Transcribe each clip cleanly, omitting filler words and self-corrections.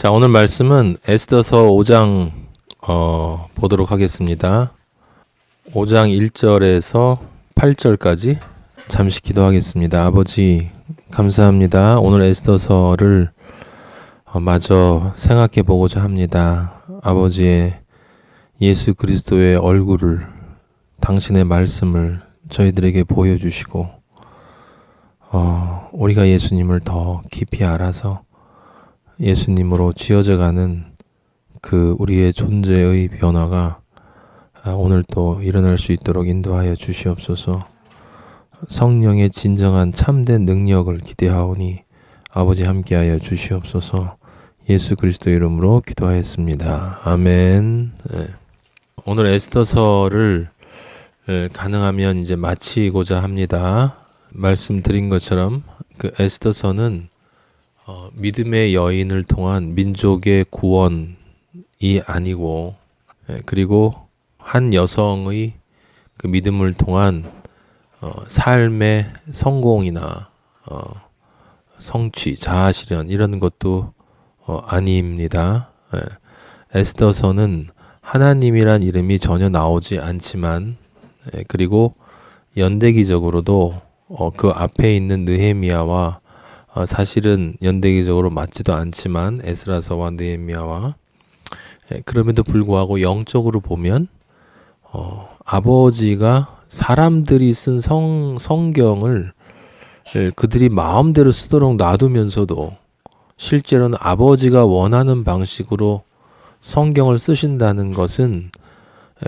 자, 오늘 말씀은 에스더서 5장 보도록 하겠습니다. 5장 1절에서 8절까지 잠시 기도하겠습니다. 아버지 감사합니다. 오늘 에스더서를 마저 생각해 보고자 합니다. 아버지의 예수 그리스도의 얼굴을, 당신의 말씀을 저희들에게 보여주시고 우리가 예수님을 더 깊이 알아서 예수님으로 지어져가는 그 우리의 존재의 변화가 오늘 또 일어날 수 있도록 인도하여 주시옵소서. 성령의 진정한 참된 능력을 기대하오니 아버지 함께하여 주시옵소서. 예수 그리스도 이름으로 기도하였습니다. 아멘. 오늘 에스더서를 가능하면 이제 마치고자 합니다. 말씀드린 것처럼 그 에스더서는 믿음의 여인을 통한 민족의 구원이 아니고, 그리고 한 여성의 그 믿음을 통한 삶의 성공이나 성취, 자아실현 이런 것도 아닙니다. 에스더서는 하나님이란 이름이 전혀 나오지 않지만, 그리고 연대기적으로도 그 앞에 있는 느헤미야와 사실은 연대기적으로 맞지도 않지만 에스라서와 느헤미야와, 그럼에도 불구하고 영적으로 보면 아버지가 사람들이 쓴 성경을 그들이 마음대로 쓰도록 놔두면서도 실제로는 아버지가 원하는 방식으로 성경을 쓰신다는 것은,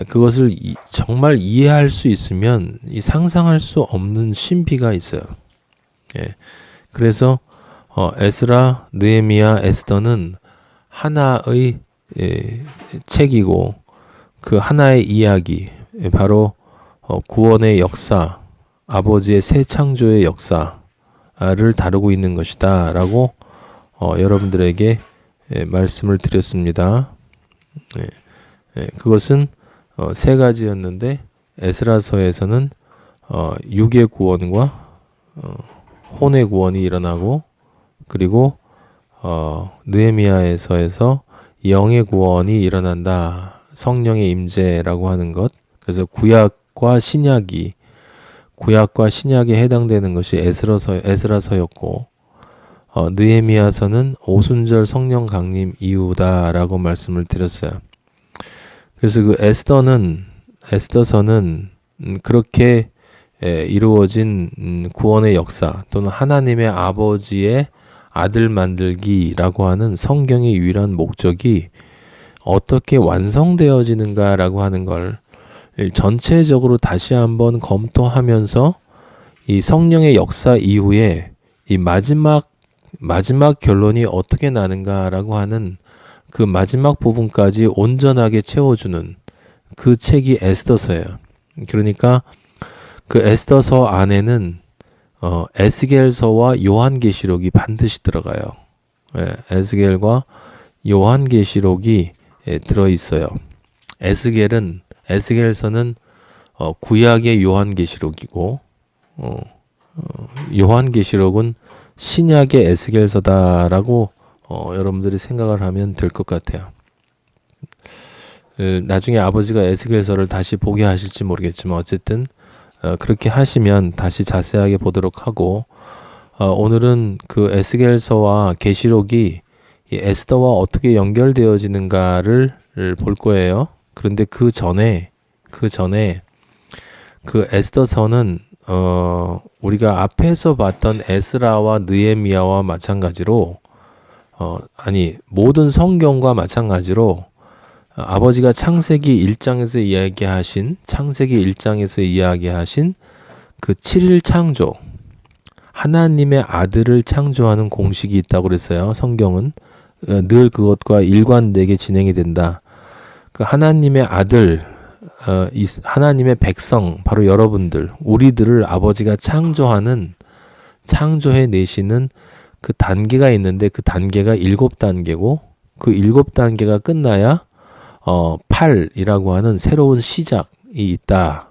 그것을 정말 이해할 수 있으면 상상할 수 없는 신비가 있어요. 그래서 에스라, 느헤미야, 에스더는 하나의 책이고, 그 하나의 이야기, 바로 구원의 역사, 아버지의 새 창조의 역사를 다루고 있는 것이다 라고 여러분들에게 말씀을 드렸습니다. 그것은 세 가지였는데, 에스라서에서는 육의 구원과 혼의 구원이 일어나고, 그리고 느헤미야에서에서 영의 구원이 일어난다. 성령의 임재라고 하는 것. 그래서 구약과 신약에 해당되는 것이 에스라서였고, 느헤미야서는 오순절 성령 강림 이후다라고 말씀을 드렸어요. 그래서 그 에스더서는 그렇게 이루어진 구원의 역사, 또는 하나님의 아버지의 아들 만들기라고 하는 성경의 유일한 목적이 어떻게 완성되어지는가라고 하는 걸 전체적으로 다시 한번 검토하면서 이 성령의 역사 이후에 이 마지막 결론이 어떻게 나는가라고 하는 그 마지막 부분까지 온전하게 채워주는 그 책이 에스더서예요. 그러니까 그 에스더서 안에는 에스겔서와 요한계시록이 반드시 들어가요. 에스겔과 요한계시록이 들어있어요. 에스겔서는 구약의 요한계시록이고, 요한계시록은 신약의 에스겔서다라고 여러분들이 생각을 하면 될 것 같아요. 나중에 아버지가 에스겔서를 다시 보게 하실지 모르겠지만 어쨌든 그렇게 하시면 다시 자세하게 보도록 하고, 오늘은 그 에스겔서와 계시록이 이 에스더와 어떻게 연결되어지는가를 볼 거예요. 그런데 그 전에 그 에스더서는 우리가 앞에서 봤던 에스라와 느헤미야와 마찬가지로, 모든 성경과 마찬가지로 아버지가 창세기 1장에서 이야기하신 그 7일 창조, 하나님의 아들을 창조하는 공식이 있다고 그랬어요. 성경은 늘 그것과 일관되게 진행이 된다. 그 하나님의 아들, 하나님의 백성, 바로 여러분들, 우리들을 아버지가 창조해 내시는 그 단계가 있는데, 그 단계가 7단계고, 그 7단계가 끝나야 8이라고 하는 새로운 시작이 있다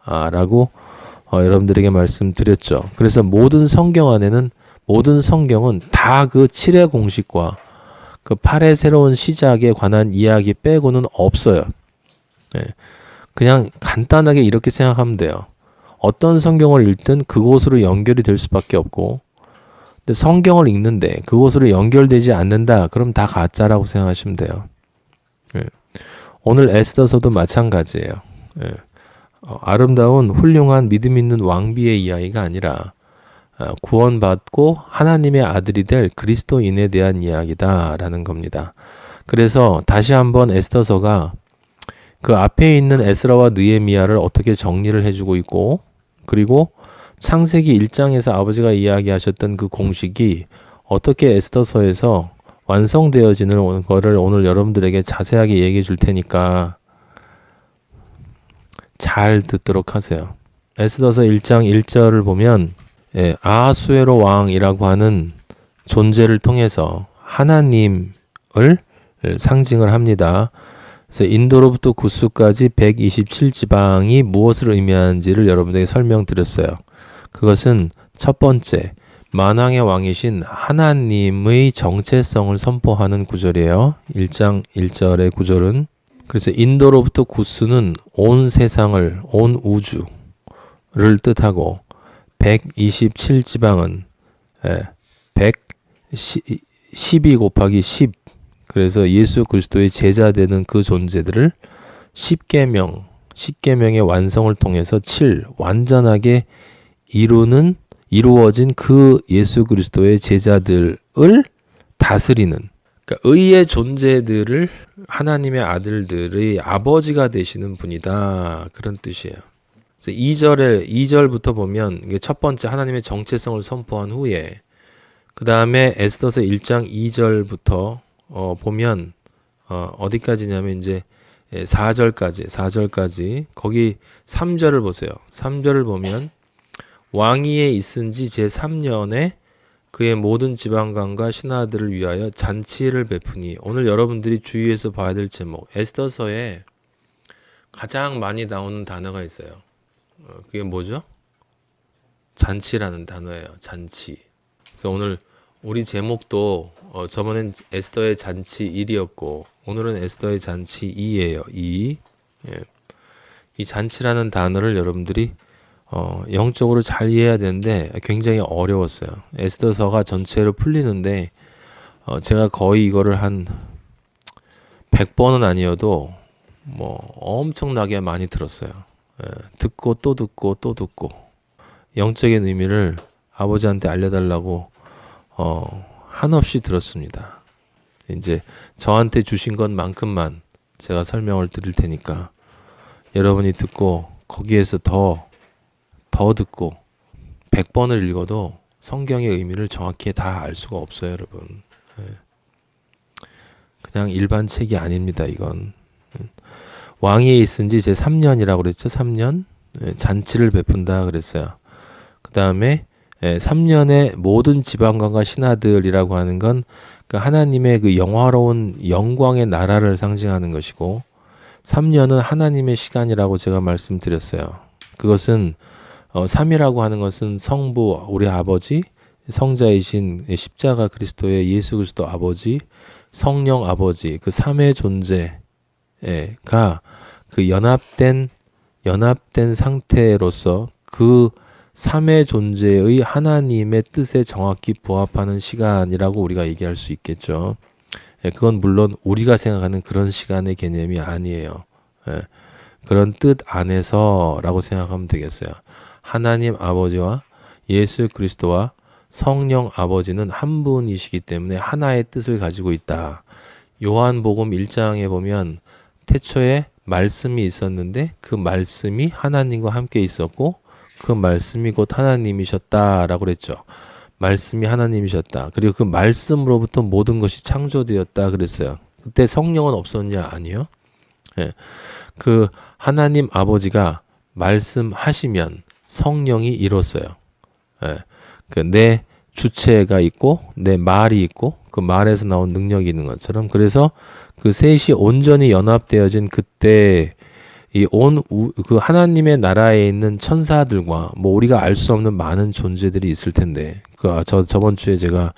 라고 여러분들에게 말씀드렸죠. 그래서 모든 성경은 다 그 7의 공식과 그 8의 새로운 시작에 관한 이야기 빼고는 없어요. 예. 그냥 간단하게 이렇게 생각하면 돼요. 어떤 성경을 읽든 그곳으로 연결이 될 수밖에 없고, 근데 성경을 읽는데 그곳으로 연결되지 않는다. 그럼 다 가짜라고 생각하시면 돼요. 예. 오늘 에스더서도 마찬가지예요. 예. 아름다운 훌륭한 믿음 있는 왕비의 이야기가 아니라 구원받고 하나님의 아들이 될 그리스도인에 대한 이야기다라는 겁니다. 그래서 다시 한번 에스더서가 그 앞에 있는 에스라와 느헤미야를 어떻게 정리를 해주고 있고, 그리고 창세기 1장에서 아버지가 이야기하셨던 그 공식이 어떻게 에스더서에서 완성되어지는 거를 오늘 여러분들에게 자세하게 얘기해 줄 테니까 잘 듣도록 하세요. 에스더서 1장 1절을 보면 아하수에로 왕이라고 하는 존재를 통해서 하나님을 상징을 합니다. 그래서 인도로부터 구스까지 127지방이 무엇을 의미하는지를 여러분에게 설명드렸어요. 그것은 첫 번째, 만왕의 왕이신 하나님의 정체성을 선포하는 구절이에요. 1장 1절의 구절은. 그래서 인도로부터 구스는 온 세상을, 온 우주를 뜻하고 127지방은 12 곱하기 10, 그래서 예수 그리스도의 제자 되는 그 존재들을 10계명의 완성을 통해서 7, 완전하게 이루어진 그 예수 그리스도의 제자들을 다스리는, 그러니까 의의 존재들을 하나님의 아들들의 아버지가 되시는 분이다. 그런 뜻이에요. 그래서 2절부터 보면 이게 첫 번째 하나님의 정체성을 선포한 후에, 그 다음에 에스더서 1장 2절부터 보면 어디까지냐면 이제 4절까지 거기 3절을 보세요. 3절을 보면 왕위에 있은 지 제3년에 그의 모든 지방관과 신하들을 위하여 잔치를 베푸니. 오늘 여러분들이 주의해서 봐야 될 제목, 에스더서에 가장 많이 나오는 단어가 있어요. 그게 뭐죠? 잔치라는 단어예요. 잔치. 그래서 오늘 우리 제목도 저번엔 에스더의 잔치 1이었고 오늘은 에스더의 잔치 2예요. 2. 예. 이 잔치라는 단어를 여러분들이 영적으로 잘 이해해야 되는데 굉장히 어려웠어요. 에스더서가 전체로 풀리는데 제가 거의 이거를 한 100번은 아니어도 뭐 엄청나게 많이 들었어요. 예. 듣고 또 듣고 또 듣고 영적인 의미를 아버지한테 알려달라고 한없이 들었습니다. 이제 저한테 주신 것만큼만 제가 설명을 드릴 테니까 여러분이 듣고 거기에서 더 듣고 100번을 읽어도 성경의 의미를 정확히 다 알 수가 없어요, 여러분. 그냥 일반 책이 아닙니다, 이건. 왕위에 있은 지 제3년이라고 그랬죠, 3년? 잔치를 베푼다 그랬어요. 그 다음에 3년의 모든 지방관과 신하들이라고 하는 건 그 하나님의 그 영화로운 영광의 나라를 상징하는 것이고, 3년은 하나님의 시간이라고 제가 말씀드렸어요. 그것은 3이라고 하는 것은 성부 우리 아버지, 성자이신 십자가 그리스도의 예수 그리스도 아버지, 성령 아버지, 그 3의 존재가 그 연합된 상태로서 그 3의 존재의 하나님의 뜻에 정확히 부합하는 시간이라고 우리가 얘기할 수 있겠죠. 그건 물론 우리가 생각하는 그런 시간의 개념이 아니에요. 그런 뜻 안에서라고 생각하면 되겠어요. 하나님 아버지와 예수 그리스도와 성령 아버지는 한 분이시기 때문에 하나의 뜻을 가지고 있다. 요한복음 1장에 보면 태초에 말씀이 있었는데 그 말씀이 하나님과 함께 있었고 그 말씀이 곧 하나님이셨다라고 그랬죠. 말씀이 하나님이셨다. 그리고 그 말씀으로부터 모든 것이 창조되었다 그랬어요. 그때 성령은 없었냐? 아니요. 그 하나님 아버지가 말씀하시면 성령이 이뤘어요. 내 주체가 있고 내 말이 있고 그 말에서 나온 능력이 있는 것처럼, 그래서 그 셋이 온전히 연합되어진 그때 그 하나님의 나라에 있는 천사들과 뭐 우리가 알 수 없는 많은 존재들이 있을 텐데, 저번 주에 제가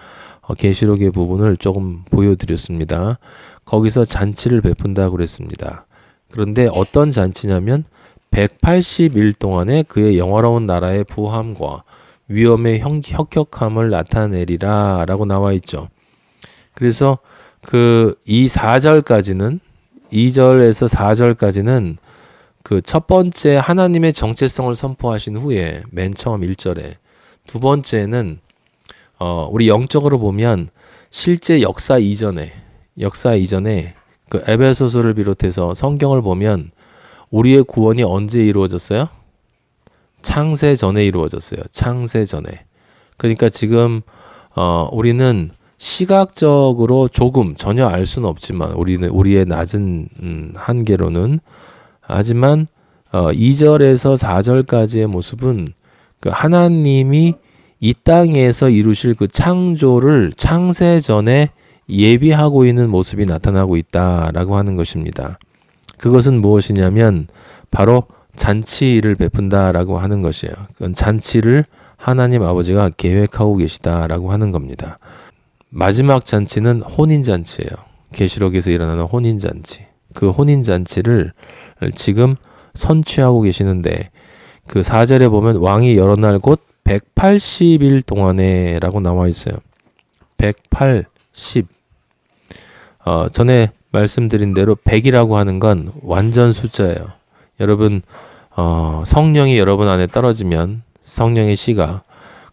계시록의 부분을 조금 보여드렸습니다. 거기서 잔치를 베푼다고 그랬습니다. 그런데 어떤 잔치냐면 180일 동안에 그의 영화로운 나라의 부함과 위엄의 혁혁함을 나타내리라 라고 나와 있죠. 그래서 이 4절까지는 2절에서 4절까지는 그 첫 번째 하나님의 정체성을 선포하신 후에 맨 처음 1절에 두 번째는 우리 영적으로 보면 실제 역사 이전에 그 에베소서를 비롯해서 성경을 보면 우리의 구원이 언제 이루어졌어요? 창세 전에 이루어졌어요. 창세 전에. 그러니까 지금 우리는 시각적으로 조금 전혀 알 수는 없지만 우리의 낮은 한계로는 하지만 2절에서 4절까지의 모습은 그 하나님이 이 땅에서 이루실 그 창조를 창세 전에 예비하고 있는 모습이 나타나고 있다라고 하는 것입니다. 그것은 무엇이냐면 바로 잔치를 베푼다라고 하는 것이에요. 그건 잔치를 하나님 아버지가 계획하고 계시다라고 하는 겁니다. 마지막 잔치는 혼인잔치예요. 계시록에서 일어나는 혼인잔치. 그 혼인잔치를 지금 선취하고 계시는데 그 4절에 보면 왕이 여러 날 곧 180일 동안에 라고 나와 있어요. 180. 전에 말씀드린 대로 100이라고 하는 건 완전 숫자예요. 여러분 성령이 여러분 안에 떨어지면 성령의 씨가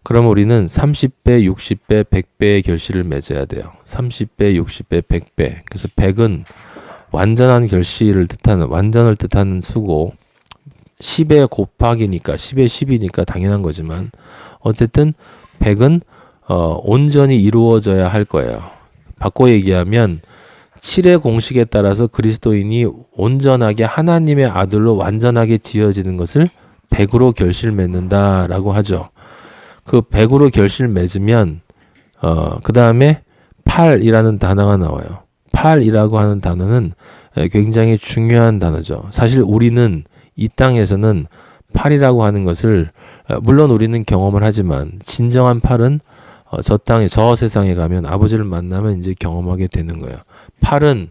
그럼 우리는 30배, 60배, 100배의 결실을 맺어야 돼요. 30배, 60배, 100배. 그래서 100은 완전한 결실을 뜻하는 완전을 뜻하는 수고 10의 곱하기니까 10의 10이니까 당연한 거지만 어쨌든 100은 온전히 이루어져야 할 거예요. 바꿔 얘기하면 7의 공식에 따라서 그리스도인이 온전하게 하나님의 아들로 완전하게 지어지는 것을 100으로 결실 맺는다라고 하죠. 그 100으로 결실 맺으면 그 다음에 8이라는 단어가 나와요. 8이라고 하는 단어는 굉장히 중요한 단어죠. 사실 우리는 이 땅에서는 8이라고 하는 것을 물론 우리는 경험을 하지만 진정한 8은 저 세상에 가면 아버지를 만나면 이제 경험하게 되는 거예요. 8은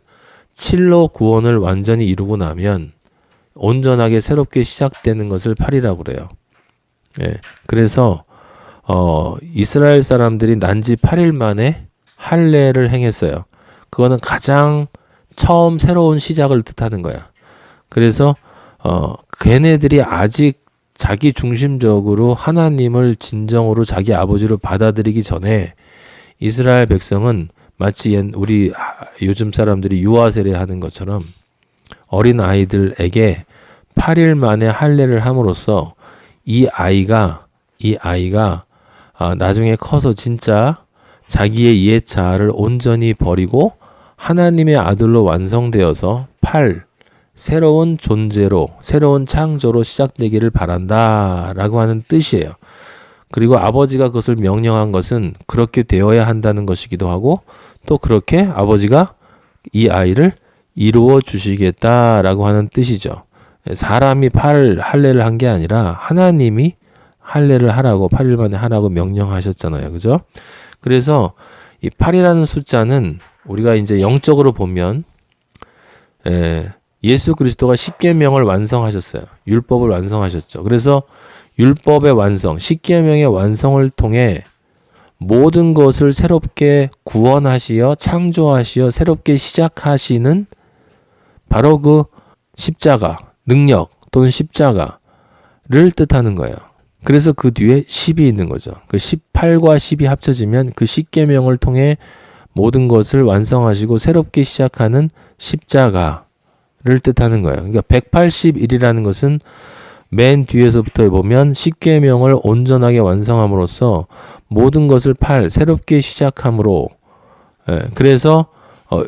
7로 구원을 완전히 이루고 나면 온전하게 새롭게 시작되는 것을 8이라고 그래요. 예, 그래서 이스라엘 사람들이 난지 8일 만에 할례를 행했어요. 그거는 가장 처음 새로운 시작을 뜻하는 거야. 그래서 걔네들이 아직 자기 중심적으로 하나님을 진정으로 자기 아버지로 받아들이기 전에 이스라엘 백성은 마치 우리 요즘 사람들이 유아 세례하는 것처럼 어린 아이들에게 8일 만에 할례를 함으로써 이 아이가 나중에 커서 진짜 자기의 옛 자아를 온전히 버리고 하나님의 아들로 완성되어서 새로운 존재로 새로운 창조로 시작되기를 바란다라고 하는 뜻이에요. 그리고 아버지가 그것을 명령한 것은 그렇게 되어야 한다는 것이기도 하고 또 그렇게 아버지가 이 아이를 이루어 주시겠다라고 하는 뜻이죠. 사람이 할례를 한 게 아니라 하나님이 할례를 하라고 8일 만에 하라고 명령하셨잖아요. 그죠? 그래서 이 8이라는 숫자는 우리가 이제 영적으로 보면 예수 그리스도가 십계명을 완성하셨어요. 율법을 완성하셨죠. 그래서 율법의 완성, 십계명의 완성을 통해 모든 것을 새롭게 구원하시어 창조하시어 새롭게 시작하시는 바로 그 십자가, 능력 또는 십자가를 뜻하는 거예요. 그래서 그 뒤에 10이 있는 거죠. 그 18과 10이 합쳐지면 그 십계명을 통해 모든 것을 완성하시고 새롭게 시작하는 십자가를 뜻하는 거예요. 그러니까 181이라는 것은 맨 뒤에서부터 보면 십계명을 온전하게 완성함으로써 모든 것을 새롭게 시작함으로 그래서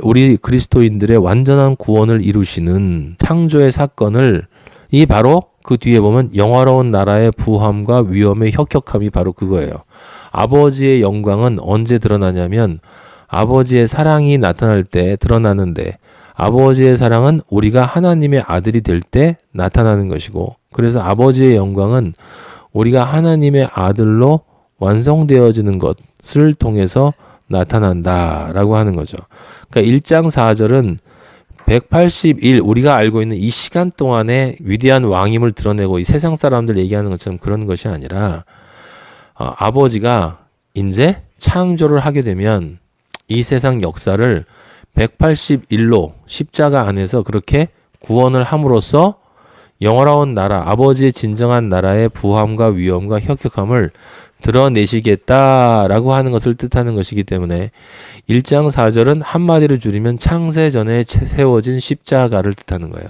우리 그리스도인들의 완전한 구원을 이루시는 창조의 사건을 이 바로 그 뒤에 보면 영화로운 나라의 부함과 위엄의 혁혁함이 바로 그거예요. 아버지의 영광은 언제 드러나냐면 아버지의 사랑이 나타날 때 드러나는데 아버지의 사랑은 우리가 하나님의 아들이 될 때 나타나는 것이고 그래서 아버지의 영광은 우리가 하나님의 아들로 완성되어지는 것을 통해서 나타난다라고 하는 거죠. 그러니까 1장 4절은 180일 우리가 알고 있는 이 시간 동안에 위대한 왕임을 드러내고 이 세상 사람들 얘기하는 것처럼 그런 것이 아니라 아버지가 이제 창조를 하게 되면 이 세상 역사를 180일로 십자가 안에서 그렇게 구원을 함으로써 영원한 나라, 아버지의 진정한 나라의 부함과 위엄과 혁혁함을 드러내시겠다라고 하는 것을 뜻하는 것이기 때문에 1장 4절은 한마디로 줄이면 창세 전에 세워진 십자가를 뜻하는 거예요.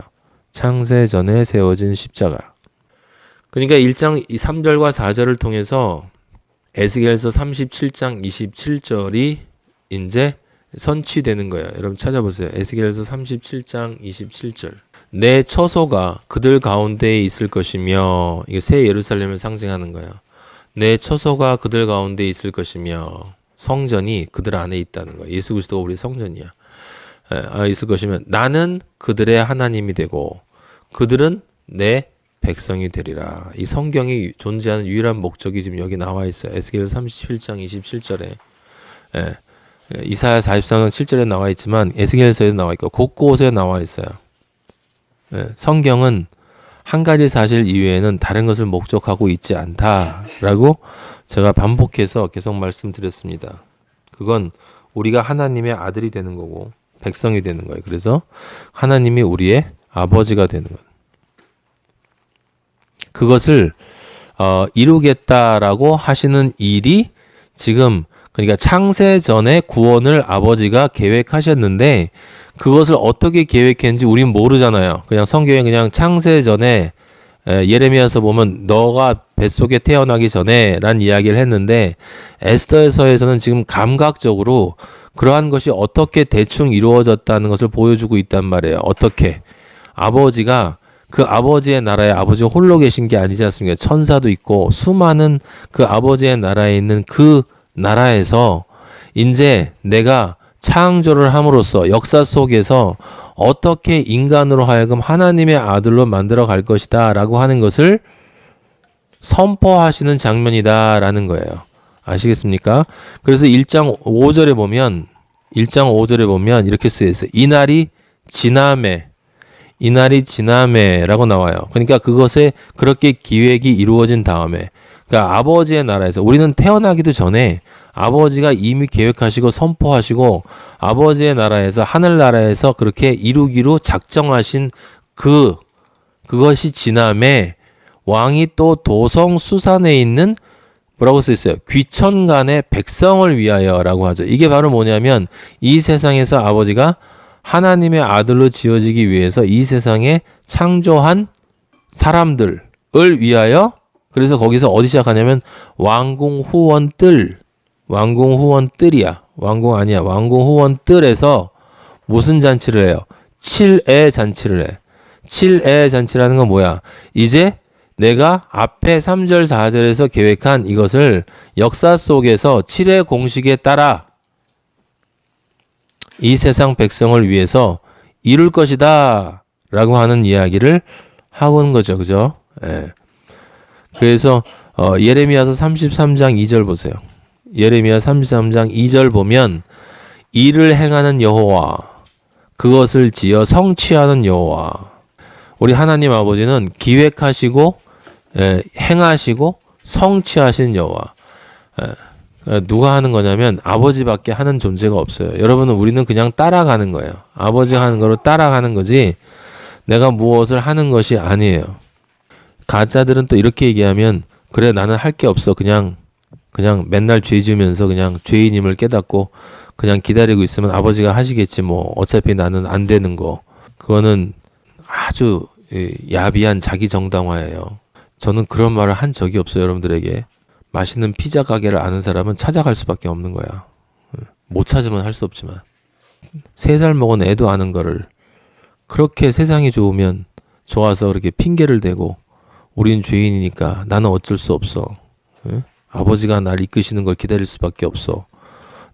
창세 전에 세워진 십자가. 그러니까 1장 3절과 4절을 통해서 에스겔서 37장 27절이 이제 선취되는 거예요. 여러분 찾아보세요. 에스겔서 37장 27절. 내 처소가 그들 가운데에 있을 것이며, 이게 새 예루살렘을 상징하는 거예요. 내 처소가 그들 가운데 있을 것이며, 성전이 그들 안에 있다는 거예요. 예수 그리스도가 우리 성전이야. 있을 것이면 나는 그들의 하나님이 되고 그들은 내 백성이 되리라. 이 성경이 존재하는 유일한 목적이 지금 여기 나와 있어요. 에스겔서 37장 27절에. 이사야 43장 7절에 나와 있지만 에스겔서에도 나와 있고 곳곳에 나와 있어요. 성경은 한 가지 사실 이외에는 다른 것을 목적하고 있지 않다라고 제가 반복해서 계속 말씀드렸습니다. 그건 우리가 하나님의 아들이 되는 거고 백성이 되는 거예요. 그래서 하나님이 우리의 아버지가 되는 거예요. 그것을 이루겠다라고 하시는 일이 지금 그러니까 창세 전에 구원을 아버지가 계획하셨는데 그것을 어떻게 계획했는지 우린 모르잖아요. 그냥 성경에 그냥 창세 전에 예레미야서 보면 너가 뱃속에 태어나기 전에 란 이야기를 했는데 에스더서에서는 지금 감각적으로 그러한 것이 어떻게 대충 이루어졌다는 것을 보여주고 있단 말이에요. 어떻게? 아버지가 그 아버지의 나라에 아버지가 홀로 계신 게 아니지 않습니까? 천사도 있고 수많은 그 아버지의 나라에 있는 그 나라에서 이제 내가 창조를 함으로써 역사 속에서 어떻게 인간으로 하여금 하나님의 아들로 만들어 갈 것이다 라고 하는 것을 선포하시는 장면이다 라는 거예요. 아시겠습니까? 그래서 1장 5절에 보면 이렇게 쓰여 있어요. 이날이 지남에 라고 나와요. 그러니까 그것에 그렇게 기획이 이루어진 다음에 그러니까 아버지의 나라에서 우리는 태어나기도 전에 아버지가 이미 계획하시고 선포하시고 아버지의 나라에서 하늘나라에서 그렇게 이루기로 작정하신 그것이 지남에 왕이 또 도성 수산에 있는 뭐라고 써 있어요? 귀천간의 백성을 위하여라고 하죠. 이게 바로 뭐냐면 이 세상에서 아버지가 하나님의 아들로 지어지기 위해서 이 세상에 창조한 사람들을 위하여 그래서 거기서 어디 시작하냐면 왕궁후원뜰이야. 왕궁후원뜰에서 무슨 잔치를 해요? 칠애 잔치를 해. 칠애 잔치라는 건 뭐야? 이제 내가 앞에 3절 4절에서 계획한 이것을 역사 속에서 칠애 공식에 따라 이 세상 백성을 위해서 이룰 것이다 라고 하는 이야기를 하고 있는 거죠. 그죠? 예. 그래서 예레미야서 33장 2절 보세요. 예레미야 33장 2절 보면 일을 행하는 여호와 그것을 지어 성취하는 여호와 우리 하나님 아버지는 기획하시고 행하시고 성취하신 여호와 누가 하는 거냐면 아버지밖에 하는 존재가 없어요. 여러분은 우리는 그냥 따라가는 거예요. 아버지가 하는 거로 따라가는 거지 내가 무엇을 하는 것이 아니에요. 가짜들은 또 이렇게 얘기하면 그래 나는 할 게 없어. 그냥 맨날 죄 지으면서 그냥 죄인임을 깨닫고 그냥 기다리고 있으면 아버지가 하시겠지 뭐 어차피 나는 안 되는 거. 그거는 아주 야비한 자기 정당화예요. 저는 그런 말을 한 적이 없어요. 여러분들에게. 맛있는 피자 가게를 아는 사람은 찾아갈 수밖에 없는 거야. 못 찾으면 할 수 없지만 3살 먹은 애도 아는 거를 그렇게 세상이 좋으면 좋아서 그렇게 핑계를 대고 우린 죄인이니까 나는 어쩔 수 없어. 아버지가 날 이끄시는 걸 기다릴 수밖에 없어.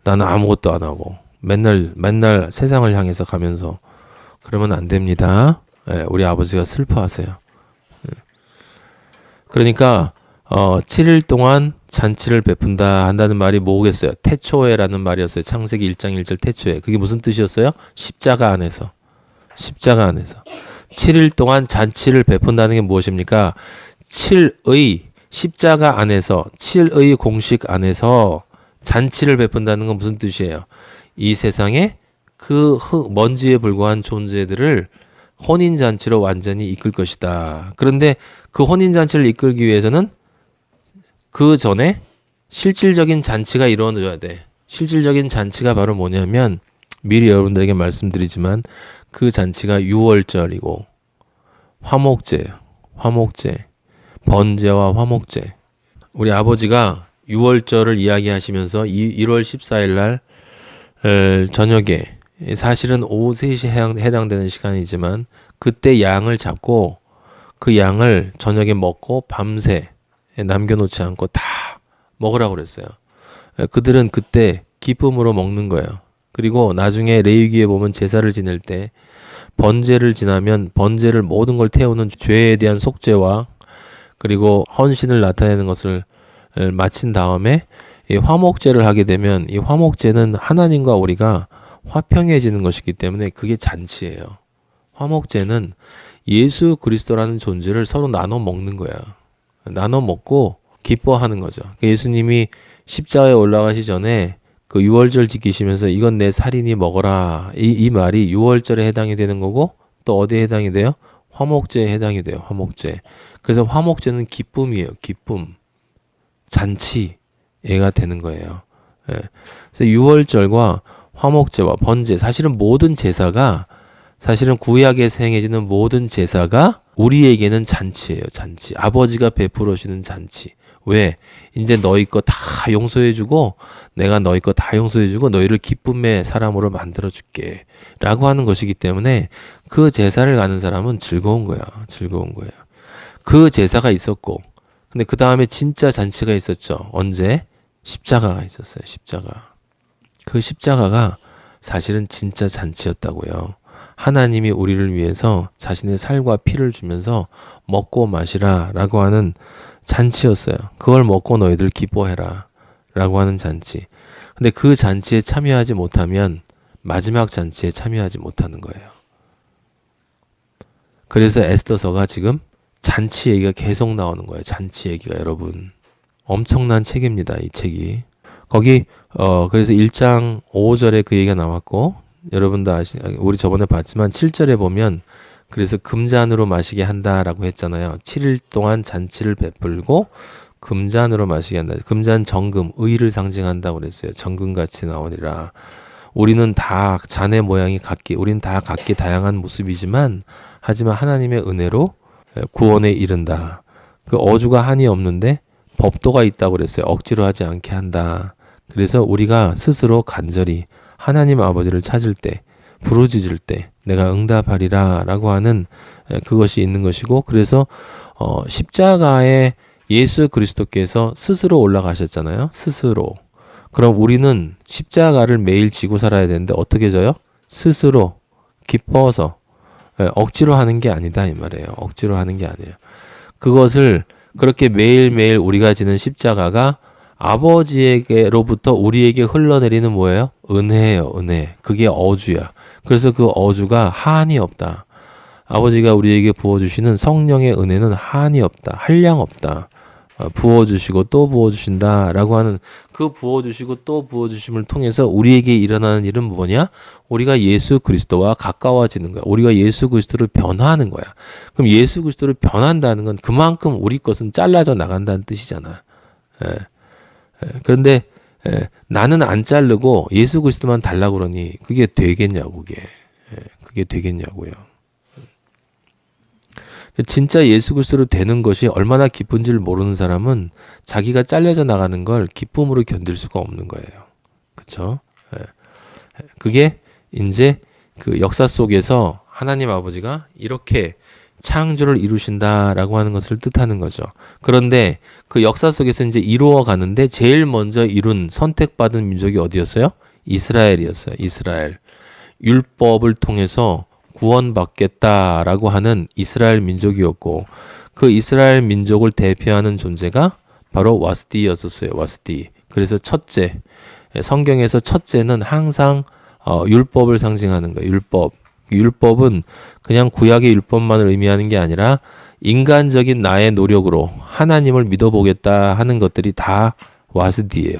나는 아무것도 안 하고 맨날 세상을 향해서 가면서 그러면 안 됩니다. 우리 아버지가 슬퍼하세요. 그러니까 7일 동안 잔치를 베푼다 한다는 말이 뭐겠어요? 태초에라는 말이었어요. 창세기 1장 1절 태초에. 그게 무슨 뜻이었어요? 십자가 안에서. 십자가 안에서. 7일 동안 잔치를 베푼다는 게 무엇입니까? 7의 십자가 안에서, 7의 공식 안에서 잔치를 베푼다는 건 무슨 뜻이에요? 이 세상에 그 먼지에 불과한 존재들을 혼인잔치로 완전히 이끌 것이다. 그런데 그 혼인잔치를 이끌기 위해서는 그 전에 실질적인 잔치가 이루어져야 돼. 실질적인 잔치가 바로 뭐냐면 미리 여러분들에게 말씀드리지만 그 잔치가 유월절이고 화목제예요. 화목제. 번제와 화목제. 우리 아버지가 유월절을 이야기하시면서 1월 14일 날 저녁에 사실은 오후 3시에 해당되는 시간이지만 그때 양을 잡고 그 양을 저녁에 먹고 밤새 남겨놓지 않고 다 먹으라고 그랬어요. 그들은 그때 기쁨으로 먹는 거예요. 그리고 나중에 레위기에 보면 제사를 지낼 때 번제를 지나면 번제를 모든 걸 태우는 죄에 대한 속죄와 그리고 헌신을 나타내는 것을 마친 다음에 이 화목제를 하게 되면 이 화목제는 하나님과 우리가 화평해지는 것이기 때문에 그게 잔치예요. 화목제는 예수 그리스도라는 존재를 서로 나눠 먹는 거야. 나눠 먹고 기뻐하는 거죠. 예수님이 십자가에 올라가시 전에 그 유월절 지키시면서 이건 내 살이니 먹어라. 이 말이 유월절에 해당이 되는 거고 또 어디에 해당이 돼요? 화목제에 해당이 돼요. 화목제. 그래서 화목제는 기쁨이에요. 기쁨. 잔치가 되는 거예요. 예. 그래서 유월절과 화목제와 번제, 사실은 모든 제사가 사실은 구약에서 행해지는 모든 제사가 우리에게는 잔치예요. 잔치. 아버지가 베풀어 주시는 잔치. 왜? 이제 너희 거 다 용서해주고 내가 너희 거 다 용서해주고 너희를 기쁨의 사람으로 만들어줄게 라고 하는 것이기 때문에 그 제사를 가는 사람은 즐거운 거야. 즐거운 거예요. 그 제사가 있었고 근데 그 다음에 진짜 잔치가 있었죠. 언제? 십자가가 있었어요. 십자가. 그 십자가가 사실은 진짜 잔치였다고요. 하나님이 우리를 위해서 자신의 살과 피를 주면서 먹고 마시라 라고 하는 잔치였어요. 그걸 먹고 너희들 기뻐해라 라고 하는 잔치. 근데 그 잔치에 참여하지 못하면 마지막 잔치에 참여하지 못하는 거예요. 그래서 에스더서가 지금 잔치 얘기가 계속 나오는 거예요. 잔치 얘기가 여러분. 엄청난 책입니다. 이 책이. 거기 그래서 1장 5절에 그 얘기가 나왔고 여러분도 우리 저번에 봤지만 7절에 보면 그래서 금잔으로 마시게 한다라고 했잖아요. 7일 동안 잔치를 베풀고 금잔으로 마시게 한다. 금잔 정금, 의를 상징한다고 그랬어요. 정금같이 나오니라. 우리는 다 잔의 모양이 우리는 다 각기 다양한 모습이지만 하지만 하나님의 은혜로 구원에 이른다. 그 어주가 한이 없는데 법도가 있다고 그랬어요. 억지로 하지 않게 한다. 그래서 우리가 스스로 간절히 하나님 아버지를 찾을 때, 부르짖을 때 내가 응답하리라 라고 하는 그것이 있는 것이고 그래서 십자가에 예수 그리스도께서 스스로 올라가셨잖아요. 스스로. 그럼 우리는 십자가를 매일 지고 살아야 되는데 어떻게 져요? 스스로 기뻐서 억지로 하는 게 아니다 이 말이에요. 억지로 하는 게 아니에요. 그것을 그렇게 매일매일 우리가 지는 십자가가 아버지에게로부터 우리에게 흘러내리는 뭐예요? 은혜예요. 은혜. 그게 어주야. 그래서 그 어주가 한이 없다. 아버지가 우리에게 부어주시는 성령의 은혜는 한이 없다. 한량 없다. 부어주시고 또 부어주신다 라고 하는 그 부어주시고 또 부어주심을 통해서 우리에게 일어나는 일은 뭐냐? 우리가 예수 그리스도와 가까워지는 거야. 우리가 예수 그리스도를 변화하는 거야. 그럼 예수 그리스도를 변한다는 건 그만큼 우리 것은 잘라져 나간다는 뜻이잖아. 그런데 나는 안 자르고 예수 그리스도만 달라고 그러니 그게 되겠냐고 그게 되겠냐고요. 진짜 예수 그리스도로 되는 것이 얼마나 기쁜지를 모르는 사람은 자기가 잘려져 나가는 걸 기쁨으로 견딜 수가 없는 거예요. 그렇죠? 그게 이제 그 역사 속에서 하나님 아버지가 이렇게 창조를 이루신다라고 하는 것을 뜻하는 거죠. 그런데 그 역사 속에서 이제 이루어 가는데 제일 먼저 이룬 선택받은 민족이 어디였어요? 이스라엘이었어요. 이스라엘. 율법을 통해서 구원받겠다라고 하는 이스라엘 민족이었고 그 이스라엘 민족을 대표하는 존재가 바로 와스디였었어요. 와스디. 그래서 첫째, 성경에서 첫째는 항상 율법을 상징하는 거예요. 율법. 율법은 그냥 구약의 율법만을 의미하는 게 아니라 인간적인 나의 노력으로 하나님을 믿어보겠다 하는 것들이 다 와스디예요.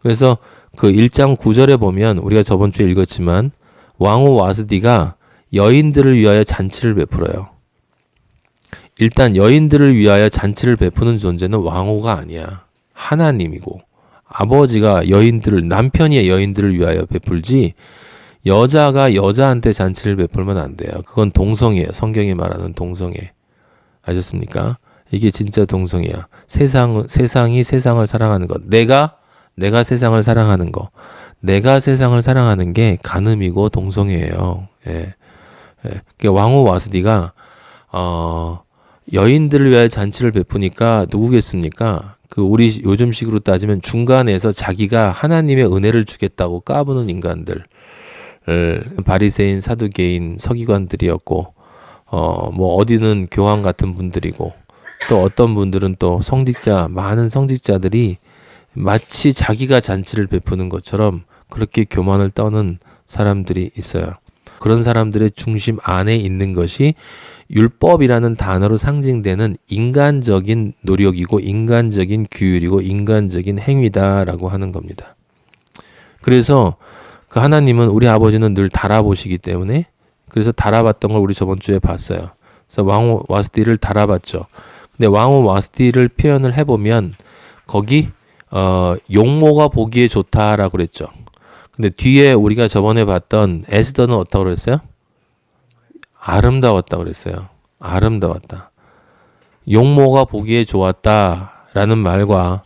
그래서 그 1장 9절에 보면 우리가 저번 주에 읽었지만 왕후 와스디가 여인들을 위하여 잔치를 베풀어요. 일단 여인들을 위하여 잔치를 베푸는 존재는 왕후가 아니야. 하나님이고 아버지가 남편이 여인들을 위하여 베풀지 여자가 여자한테 잔치를 베풀면 안 돼요. 그건 동성애예요. 성경이 말하는 동성애. 아셨습니까? 이게 진짜 동성애야. 세상이 세상을 사랑하는 것. 내가 세상을 사랑하는 거. 내가 세상을 사랑하는 게 간음이고 동성애예요. 예. 예. 왕후 와스디가 여인들을 위하여 잔치를 베푸니까 누구겠습니까? 그 우리 요즘식으로 따지면 중간에서 자기가 하나님의 은혜를 주겠다고 까부는 인간들, 바리새인, 사두개인, 서기관들이었고, 뭐 어디는 교황 같은 분들이고, 또 어떤 분들은 또 많은 성직자들이 마치 자기가 잔치를 베푸는 것처럼 그렇게 교만을 떠는 사람들이 있어요. 그런 사람들의 중심 안에 있는 것이 율법이라는 단어로 상징되는 인간적인 노력이고 인간적인 규율이고 인간적인 행위다라고 하는 겁니다. 그래서 그 하나님은 우리 아버지는 늘 달아보시기 때문에 그래서 달아봤던 걸 우리 저번 주에 봤어요. 그래서 왕후 와스디를 달아봤죠. 근데 왕후 와스디를 표현을 해보면 거기 용모가 보기에 좋다라고 그랬죠. 근데 뒤에 우리가 저번에 봤던 에스더는 어떻다고 그랬어요? 아름다웠다고 그랬어요. 아름다웠다. 용모가 보기에 좋았다라는 말과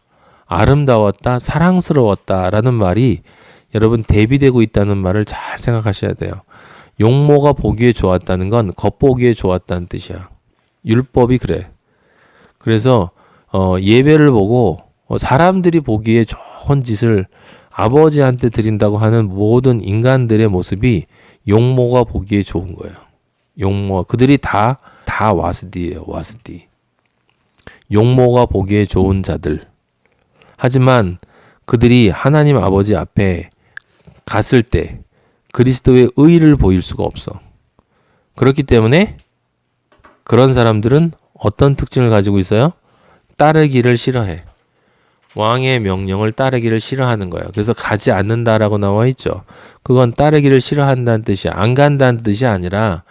아름다웠다, 사랑스러웠다라는 말이 여러분 대비되고 있다는 말을 잘 생각하셔야 돼요. 용모가 보기에 좋았다는 건 겉보기에 좋았다는 뜻이야. 율법이 그래. 그래서 예배를 보고 사람들이 보기에 좋은 짓을 아버지한테 드린다고 하는 모든 인간들의 모습이 용모가 보기에 좋은 거예요. 용모, 그들이 다 와스디예요. 와스디. 용모가 보기에 좋은 자들. 하지만 그들이 하나님 아버지 앞에 갔을 때 그리스도의 의를 보일 수가 없어. 그렇기 때문에 그런 사람들은 어떤 특징을 가지고 있어요? 따르기를 싫어해. 왕의 명령을 따르기를 싫어하는 거예요. 그래서 가지 않는다라고 나와 있죠. 그건 따르기를 싫어한다는 뜻이야. 안 간다는 뜻이 아니라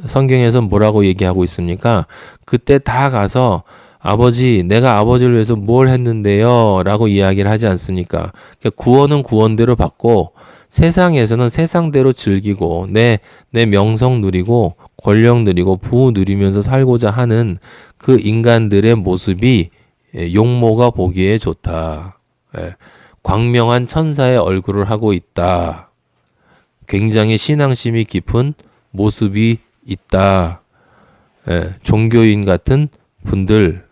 성경에서 뭐라고 얘기하고 있습니까? 그때 다 가서 아버지, 내가 아버지를 위해서 뭘 했는데요? 라고 이야기를 하지 않습니까? 그러니까 구원은 구원대로 받고 세상에서는 세상대로 즐기고 내 명성 누리고 권력 누리고 부 누리면서 살고자 하는 그 인간들의 모습이 용모가 보기에 좋다. 광명한 천사의 얼굴을 하고 있다. 굉장히 신앙심이 깊은 모습이 있다. 종교인 같은 분들의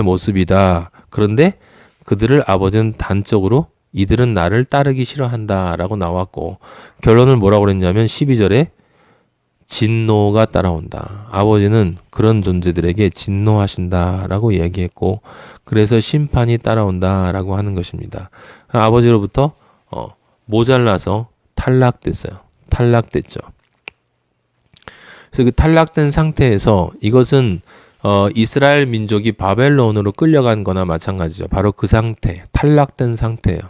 모습이다. 그런데 그들을 아버지는 단적으로 이들은 나를 따르기 싫어한다 라고 나왔고 결론을 뭐라고 그랬냐면 12절에 진노가 따라온다. 아버지는 그런 존재들에게 진노하신다 라고 얘기했고 그래서 심판이 따라온다 라고 하는 것입니다. 아버지로부터 모자라서 탈락됐어요. 탈락됐죠. 그래서 그 탈락된 상태에서 이것은 이스라엘 민족이 바벨론으로 끌려간 거나 마찬가지죠. 바로 그 상태, 탈락된 상태예요.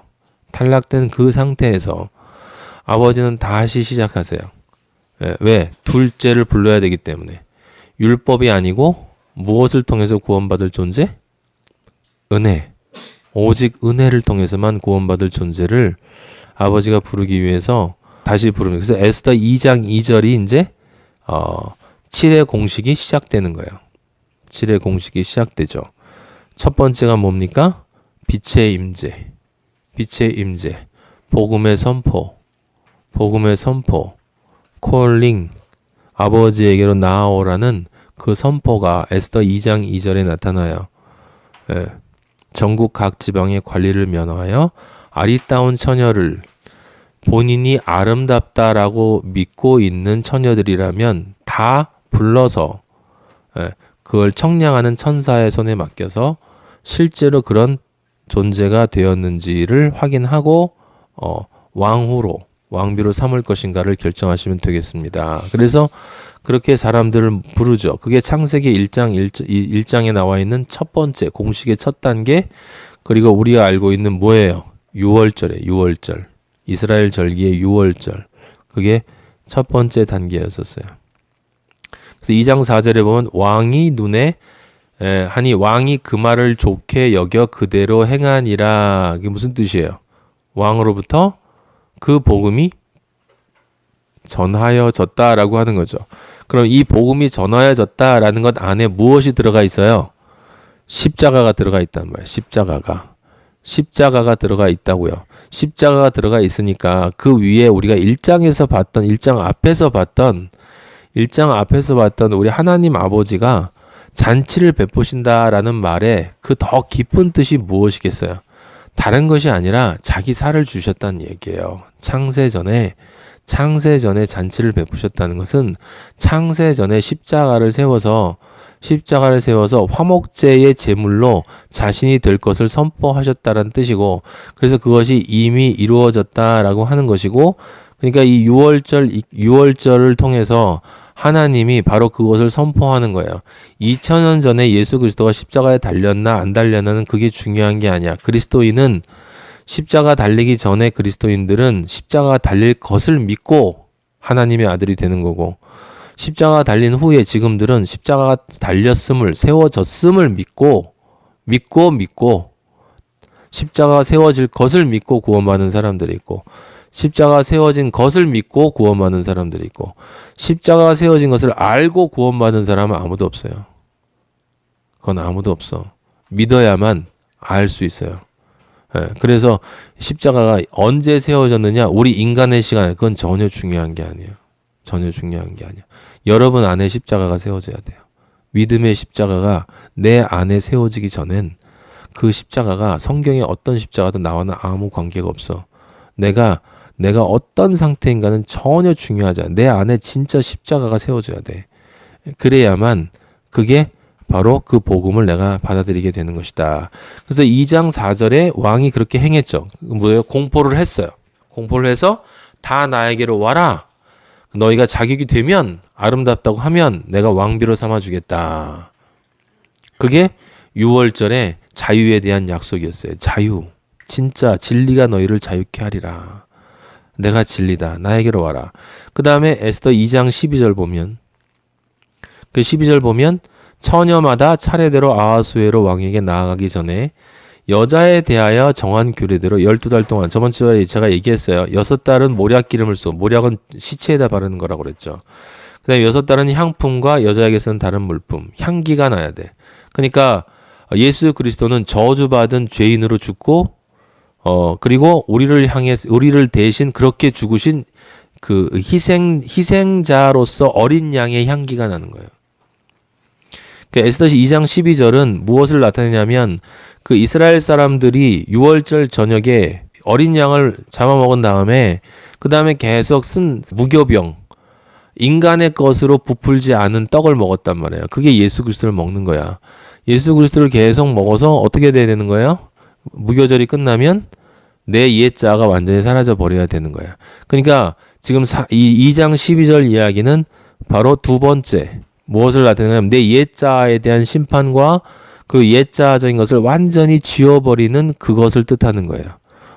탈락된 그 상태에서 아버지는 다시 시작하세요. 왜? 둘째를 불러야 되기 때문에. 율법이 아니고 무엇을 통해서 구원받을 존재? 은혜. 오직 은혜를 통해서만 구원받을 존재를 아버지가 부르기 위해서 다시 부릅니다. 그래서 에스더 2장 2절이 이제 7의 공식이 시작되는 거예요. 7의 공식이 시작되죠. 첫 번째가 뭡니까? 빛의 임재. 빛의 임재. 복음의 선포. 복음의 선포. 콜링. 아버지에게로 나아오라는 그 선포가 에스더 2장 2절에 나타나요. 전국 각 지방의 관리를 면하여 아리따운 처녀를 본인이 아름답다라고 믿고 있는 처녀들이라면 다 불러서 그걸 청량하는 천사의 손에 맡겨서 실제로 그런 존재가 되었는지를 확인하고 왕비로 삼을 것인가를 결정하시면 되겠습니다. 그래서 그렇게 사람들을 부르죠. 그게 창세기 1장에 나와 있는 첫 번째 공식의 첫 단계, 그리고 우리가 알고 있는 뭐예요? 유월절. 이스라엘 절기의 유월절. 그게 첫 번째 단계였었어요. 그래서 2장 4절에 보면 왕이 눈에 하니 왕이 그 말을 좋게 여겨 그대로 행하니라. 이게 무슨 뜻이에요? 왕으로부터 그 복음이 전하여졌다라고 하는 거죠. 그럼 이 복음이 전하여졌다라는 것 안에 무엇이 들어가 있어요? 십자가가 들어가 있단 말이에요. 십자가가 들어가 있다고요. 십자가가 들어가 있으니까 그 위에 우리가 1장 앞에서 봤던 우리 하나님 아버지가 잔치를 베푸신다라는 말에 그 더 깊은 뜻이 무엇이겠어요? 다른 것이 아니라 자기 살을 주셨다는 얘기예요. 창세전에 잔치를 베푸셨다는 것은 창세전에 십자가를 세워서 화목제의 제물로 자신이 될 것을 선포하셨다는 뜻이고, 그래서 그것이 이미 이루어졌다라고 하는 것이고, 그러니까 이 유월절을 통해서 하나님이 바로 그것을 선포하는 거예요. 2000년 전에 예수 그리스도가 십자가에 달렸나 안 달렸나는 그게 중요한 게 아니야. 그리스도인은 십자가 달리기 전에 그리스도인들은 십자가 달릴 것을 믿고 하나님의 아들이 되는 거고, 십자가 달린 후에 지금들은 십자가가 세워졌음을 믿고 십자가가 세워질 것을 믿고 구원받는 사람들이 있고, 십자가 세워진 것을 믿고 구원받는 사람들이 있고, 십자가가 세워진 것을 알고 구원받는 사람은 아무도 없어요. 그건 아무도 없어. 믿어야만 알 수 있어요. 그래서 십자가가 언제 세워졌느냐, 우리 인간의 시간에 그건 전혀 중요한 게 아니에요. 여러분 안에 십자가가 세워져야 돼요. 믿음의 십자가가 내 안에 세워지기 전엔 그 십자가가 성경의 어떤 십자가도 나와는 아무 관계가 없어. 내가 어떤 상태인가는 전혀 중요하지 않아. 내 안에 진짜 십자가가 세워져야 돼. 그래야만 그게 바로 그 복음을 내가 받아들이게 되는 것이다. 그래서 2장 4절에 왕이 그렇게 행했죠. 뭐예요? 공포를 했어요. 공포를 해서 다 나에게로 와라. 너희가 자격이 되면, 아름답다고 하면 내가 왕비로 삼아주겠다. 그게 6월절에 자유에 대한 약속이었어요. 자유. 진짜 진리가 너희를 자유케 하리라. 내가 진리다. 나에게로 와라. 그 다음에 에스더 2장 12절 보면, 그 12절 보면 처녀마다 차례대로 아하수에로 왕에게 나아가기 전에 여자에 대하여 정한 규례대로 12달 동안, 저번 주에 제가 얘기했어요. 6달은 모략 기름을 쓰고, 모략은 시체에다 바르는 거라고 그랬죠. 그 다음에 6달은 향품과 여자에게 쓰는 다른 물품, 향기가 나야 돼. 그러니까 예수 그리스도는 저주받은 죄인으로 죽고, 그리고 우리를 대신 그렇게 죽으신 그 희생자로서 어린 양의 향기가 나는 거예요. 그 에스더 2장 12절은 무엇을 나타내냐면, 그 이스라엘 사람들이 6월절 저녁에 어린 양을 잡아먹은 다음에 그 다음에 계속 쓴 무교병, 인간의 것으로 부풀지 않은 떡을 먹었단 말이에요. 그게 예수 그리스도를 먹는 거야. 예수 그리스도를 계속 먹어서 어떻게 돼야 되는 거예요? 무교절이 끝나면 내 옛자가 완전히 사라져 버려야 되는 거야. 그러니까 지금 2장 12절 이야기는 바로 두 번째, 무엇을 나타내냐면 내 옛자에 대한 심판과 그 옛자적인 것을 완전히 지워버리는 그것을 뜻하는 거예요.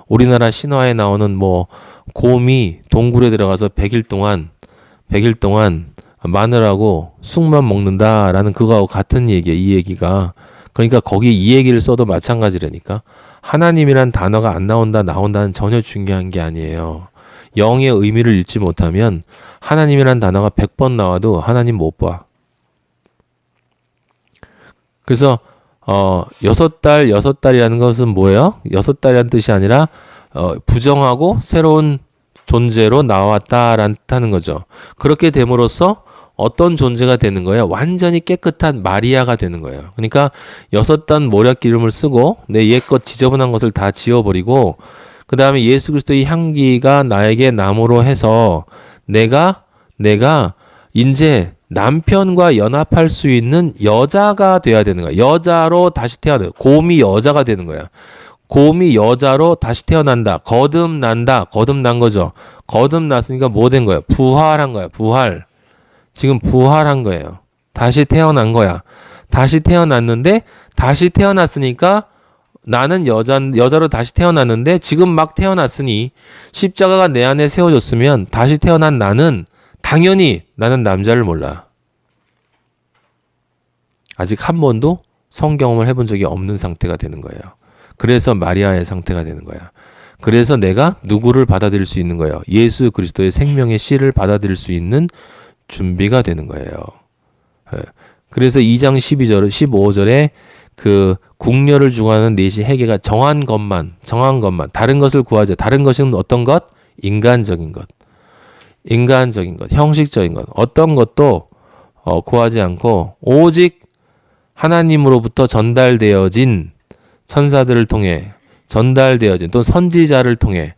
우리나라 신화에 나오는 곰이 동굴에 들어가서 100일 동안 마늘하고 쑥만 먹는다라는 그거하고 같은 얘기예요. 이 얘기가. 그러니까 거기 이 얘기를 써도 마찬가지라니까. 하나님이란 단어가 안 나온다는 전혀 중요한 게 아니에요. 영의 의미를 읽지 못하면 하나님이란 단어가 100번 나와도 하나님 못 봐. 그래서 6달이라는 것은 뭐예요? 6달이라는 뜻이 아니라 부정하고 새로운 존재로 나왔다라는 뜻하는 거죠. 그렇게 됨으로써 어떤 존재가 되는 거예요? 완전히 깨끗한 마리아가 되는 거예요. 그러니까 6단 모략 기름을 쓰고 내 옛것 지저분한 것을 다 지워버리고, 그 다음에 예수 그리스도의 향기가 나에게 남으로 해서 내가 이제 남편과 연합할 수 있는 여자가 돼야 되는 거야. 여자로 다시 태어나. 곰이 여자가 되는 거야. 곰이 여자로 다시 태어난다. 거듭난다. 거듭난 거죠. 거듭났으니까 뭐 된 거야? 부활한 거야. 부활. 지금 부활한 거예요. 다시 태어난 거야. 다시 태어났는데 다시 태어났으니까 나는 여자로 다시 태어났는데 지금 막 태어났으니 십자가가 내 안에 세워졌으면 다시 태어난 나는 당연히 나는 남자를 몰라. 아직 한 번도 성경험을 해본 적이 없는 상태가 되는 거예요. 그래서 마리아의 상태가 되는 거야. 그래서 내가 누구를 받아들일 수 있는 거예요. 예수 그리스도의 생명의 씨를 받아들일 수 있는 준비가 되는 거예요. 그래서 2장 15절에 그 궁녀를 중화하는 넷이 회개가 정한 것만 다른 것을 구하자. 다른 것은 어떤 것? 인간적인 것, 형식적인 것, 어떤 것도 구하지 않고 오직 하나님으로부터 전달되어진 천사들을 통해 전달되어진 또 선지자를 통해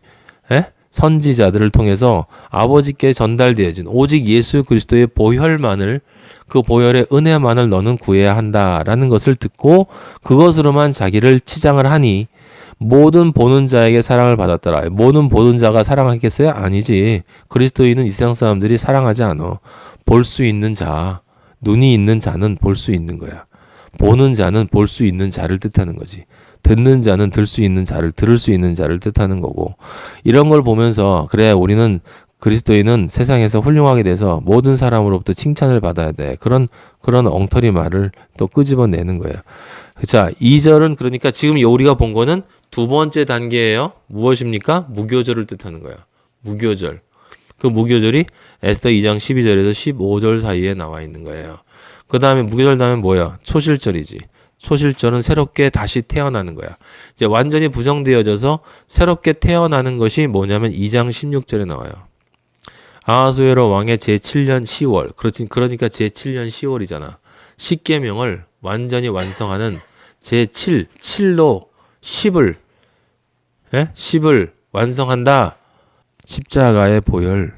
선지자들을 통해서 아버지께 전달되어진 오직 예수 그리스도의 보혈만을 그 보혈의 은혜만을 너는 구해야 한다라는 것을 듣고 그것으로만 자기를 치장을 하니 모든 보는 자에게 사랑을 받았더라. 모든 보는 자가 사랑하겠어요? 아니지. 그리스도인은 이 세상 사람들이 사랑하지 않아. 볼 수 있는 자, 눈이 있는 자는 볼 수 있는 거야. 보는 자는 볼 수 있는 자를 뜻하는 거지. 듣는 자는 들 수 있는 자를 들을 수 있는 자를 뜻하는 거고 이런 걸 보면서 그래 우리는 그리스도인은 세상에서 훌륭하게 돼서 모든 사람으로부터 칭찬을 받아야 돼. 그런 엉터리 말을 또 끄집어내는 거예요. 자, 2절은 그러니까 지금 우리가 본 거는 두 번째 단계예요. 무엇입니까? 무교절을 뜻하는 거야. 무교절. 그 무교절이 에스더 2장 12절에서 15절 사이에 나와 있는 거예요. 그 다음에 무교절 다음에 뭐야? 초실절이지. 초실절은 새롭게 다시 태어나는 거야. 이제 완전히 부정되어져서 새롭게 태어나는 것이 뭐냐면 2장 16절에 나와요. 아하수에로 왕의 제7년 10월. 그러니까 제7년 10월이잖아. 십계명을 완전히 완성하는 제7로 10을 10을 완성한다. 십자가의 보혈.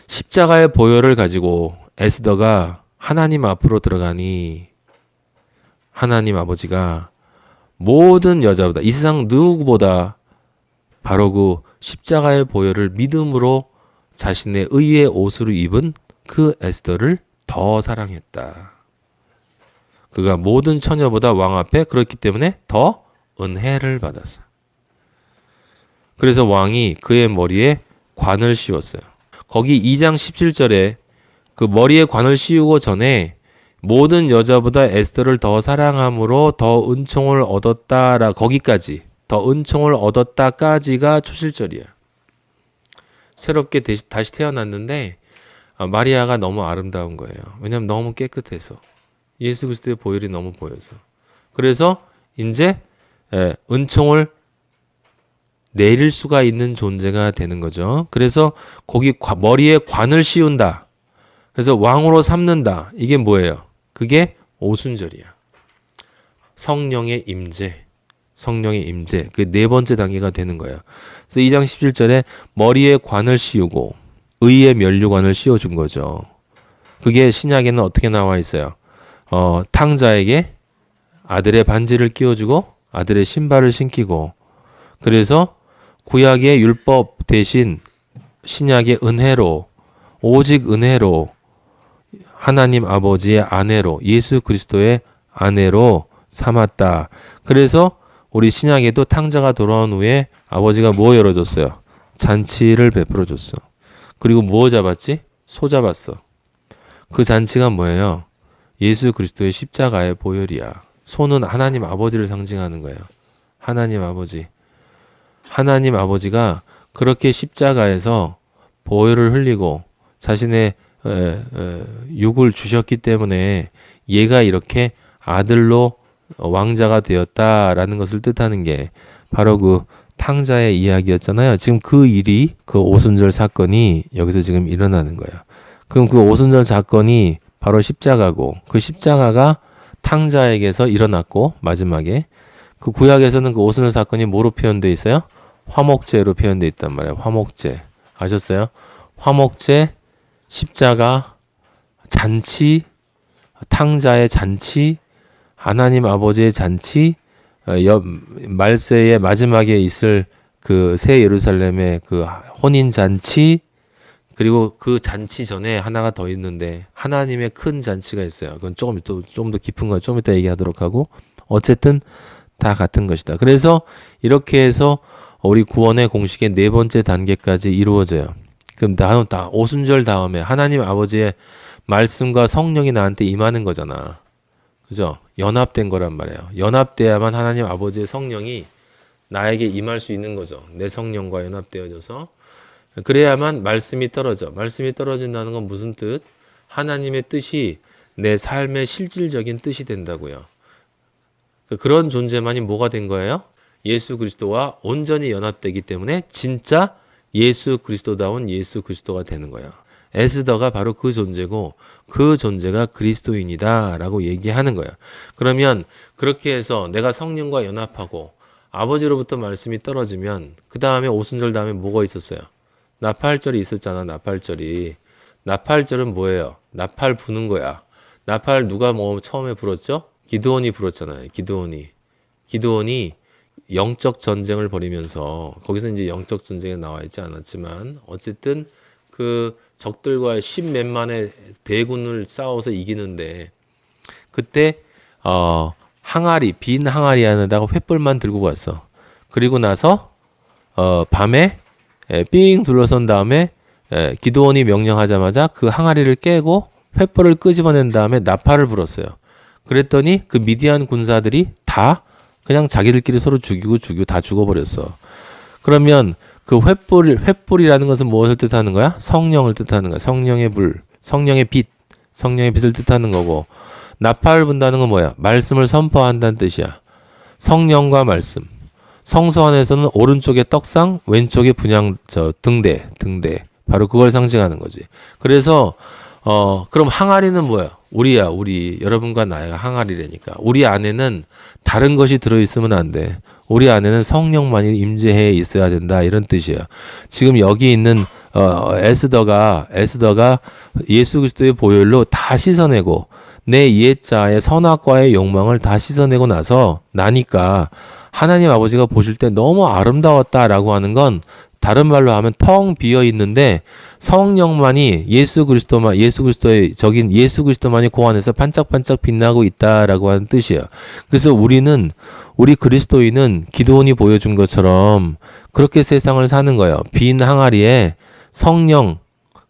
십자가의 보혈을 가지고 에스더가 하나님 앞으로 들어가니 하나님 아버지가 모든 여자보다 이 세상 누구보다 바로 그 십자가의 보혈을 믿음으로 자신의 의의 옷으로 입은 그 에스더를 더 사랑했다. 그가 모든 처녀보다 왕 앞에 그렇기 때문에 더 은혜를 받았어. 그래서 왕이 그의 머리에 관을 씌웠어요. 거기 2장 17절에 그 머리에 관을 씌우고 전에 모든 여자보다 에스더를 더 사랑함으로 더 은총을 얻었다라 거기까지 더 은총을 얻었다까지가 초실절이야. 새롭게 다시 태어났는데 마리아가 너무 아름다운 거예요. 왜냐하면 너무 깨끗해서 예수 그리스도의 보혈이 너무 보여서 그래서 이제 은총을 내릴 수가 있는 존재가 되는 거죠. 그래서 거기 머리에 관을 씌운다. 그래서 왕으로 삼는다. 이게 뭐예요? 그게 오순절이야. 성령의 임재. 그 네 번째 단계가 되는 거예요. 그래서 2장 17절에 머리에 관을 씌우고 의의 면류관을 씌워준 거죠. 그게 신약에는 어떻게 나와 있어요? 탕자에게 아들의 반지를 끼워주고 아들의 신발을 신기고 그래서 구약의 율법 대신 신약의 은혜로 오직 은혜로 하나님 아버지의 아내로 예수 그리스도의 아내로 삼았다. 그래서 우리 신약에도 탕자가 돌아온 후에 아버지가 뭐 열어줬어요? 잔치를 베풀어줬어. 그리고 뭐 잡았지? 소 잡았어. 그 잔치가 뭐예요? 예수 그리스도의 십자가의 보혈이야. 소는 하나님 아버지를 상징하는 거예요. 하나님 아버지. 하나님 아버지가 그렇게 십자가에서 보혈을 흘리고 자신의 육을 주셨기 때문에 얘가 이렇게 아들로 왕자가 되었다라는 것을 뜻하는 게 바로 그 탕자의 이야기였잖아요. 지금 그 일이 그 오순절 사건이 여기서 지금 일어나는 거예요. 그럼 그 오순절 사건이 바로 십자가고 그 십자가가 탕자에게서 일어났고 마지막에 그 구약에서는 그 오순절 사건이 뭐로 표현되어 있어요? 화목제로 표현되어 있단 말이에요. 화목제. 아셨어요? 화목제, 십자가, 잔치, 탕자의 잔치, 하나님 아버지의 잔치, 말세의 마지막에 있을 그 새 예루살렘의 그 혼인 잔치, 그리고 그 잔치 전에 하나가 더 있는데 하나님의 큰 잔치가 있어요. 그건 조금 더 깊은 건 좀 이따 얘기하도록 하고, 어쨌든 다 같은 것이다. 그래서 이렇게 해서 우리 구원의 공식의 네 번째 단계까지 이루어져요. 그럼 다 오순절 다음에 하나님 아버지의 말씀과 성령이 나한테 임하는 거잖아. 그죠? 연합된 거란 말이에요. 연합돼야만 하나님 아버지의 성령이 나에게 임할 수 있는 거죠. 내 성령과 연합되어져서. 그래야만 말씀이 떨어져. 말씀이 떨어진다는 건 무슨 뜻? 하나님의 뜻이 내 삶의 실질적인 뜻이 된다고요. 그런 존재만이 뭐가 된 거예요? 예수 그리스도와 온전히 연합되기 때문에 진짜 예수 그리스도다운 예수 그리스도가 되는 거예요. 에스더가 바로 그 존재고 그 존재가 그리스도인이다 라고 얘기하는 거예요. 그러면 그렇게 해서 내가 성령과 연합하고 아버지로부터 말씀이 떨어지면 그 다음에 오순절 다음에 뭐가 있었어요? 나팔절이 있었잖아. 나팔절은 뭐예요? 나팔 부는 거야. 나팔 누가 처음에 불었죠? 기드온이 불었잖아요. 기드온이 영적 전쟁을 벌이면서, 거기서 이제 영적 전쟁에 나와 있지 않았지만 어쨌든 그 적들과의 십몇만의 대군을 싸워서 이기는데, 그때 빈 항아리 안에다가 횃불만 들고 갔어. 그리고 나서 밤에 삥 둘러선 다음에 기드온이 명령하자마자 그 항아리를 깨고 횃불을 끄집어낸 다음에 나팔을 불었어요. 그랬더니 그 미디안 군사들이 다 그냥 자기들끼리 서로 죽이고 다 죽어버렸어. 그러면 그 횃불이라는 것은 무엇을 뜻하는 거야? 성령을 뜻하는 거야. 성령의 불, 성령의 빛을 뜻하는 거고, 나팔을 분다는 건 뭐야? 말씀을 선포한다는 뜻이야. 성령과 말씀. 성소 안에서는 오른쪽에 떡상, 왼쪽에 등대. 바로 그걸 상징하는 거지. 그래서 그럼 항아리는 뭐야? 우리. 여러분과 나가 항아리라니까. 우리 안에는 다른 것이 들어있으면 안 돼. 우리 안에는 성령만이 임재해 있어야 된다. 이런 뜻이에요. 지금 여기 있는 에스더가 예수 그리스도의 보혈로 다 씻어내고 내 옛자의 선악과의 욕망을 다 씻어내고 나니까 하나님 아버지가 보실 때 너무 아름다웠다라고 하는 건, 다른 말로 하면 텅 비어 있는데 성령만이 예수 그리스도의 적인 예수 그리스도만이 그 안에서 반짝반짝 빛나고 있다라고 하는 뜻이에요. 그래서 우리 그리스도인은 기드온이 보여준 것처럼 그렇게 세상을 사는 거예요. 빈 항아리에 성령,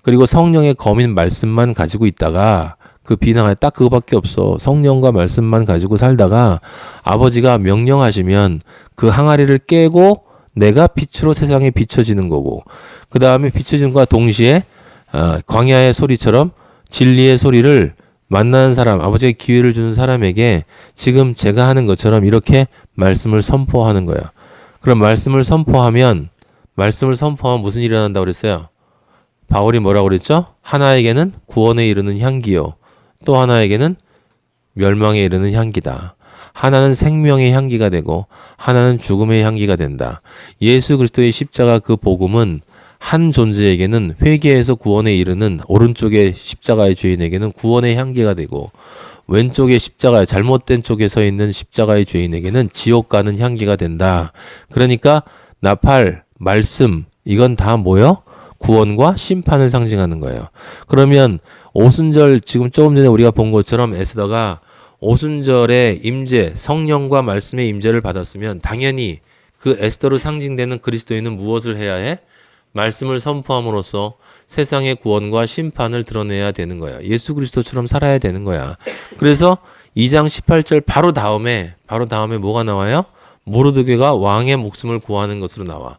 그리고 성령의 검인 말씀만 가지고 있다가, 그 빈 항아리 딱 그거밖에 없어. 성령과 말씀만 가지고 살다가 아버지가 명령하시면 그 항아리를 깨고 내가 빛으로 세상에 비춰지는 거고, 그 다음에 비춰지는 것과 동시에 광야의 소리처럼 진리의 소리를 만나는 사람, 아버지의 기회를 주는 사람에게 지금 제가 하는 것처럼 이렇게 말씀을 선포하는 거야. 그럼 말씀을 선포하면 무슨 일이 일어난다고 그랬어요? 바울이 뭐라고 그랬죠? 하나에게는 구원에 이르는 향기요, 또 하나에게는 멸망에 이르는 향기다. 하나는 생명의 향기가 되고 하나는 죽음의 향기가 된다. 예수 그리스도의 십자가 그 복음은 한 존재에게는 회개에서 구원에 이르는 오른쪽의 십자가의 죄인에게는 구원의 향기가 되고, 왼쪽의 잘못된 쪽에 서 있는 십자가의 죄인에게는 지옥 가는 향기가 된다. 그러니까 나팔, 말씀, 이건 다 뭐요? 구원과 심판을 상징하는 거예요. 그러면 오순절, 지금 조금 전에 우리가 본 것처럼 에스더가 오순절의 임재, 성령과 말씀의 임재를 받았으면 당연히 그 에스더로 상징되는 그리스도인은 무엇을 해야 해? 말씀을 선포함으로써 세상의 구원과 심판을 드러내야 되는 거야. 예수 그리스도처럼 살아야 되는 거야. 그래서 2장 18절 바로 다음에 뭐가 나와요? 모르드게가 왕의 목숨을 구하는 것으로 나와.